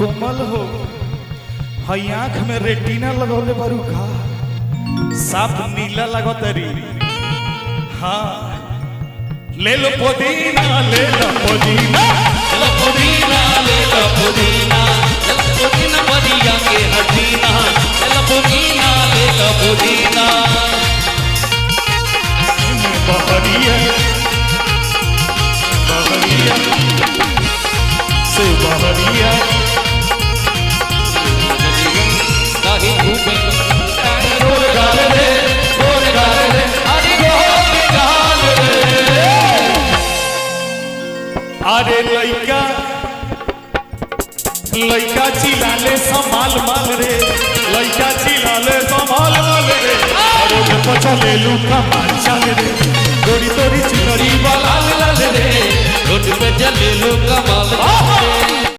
कोमल हो हई आँख में रेटिना लगौले बारू का साफ नीला लगतरी। हाँ ले लो पुदीना ले लो पुदीना चलो पुदीना ले लो पुदीना चलो पुदीना बढ़िया के हसीना चलो पुदीना ले लो पुदीना बहरिया बहरिया से बहरिया नहीं घूमे गोर गाल रे अरे गोर गाल रे। अरे लइका लइका चिल्लाले संभाल माल रे लइका चिल्लाले संभाल माल रे अरे तो चले लूका मार चल रे गोरी तोरी चितरी लाल लाल रे रोड पे चले लो कमा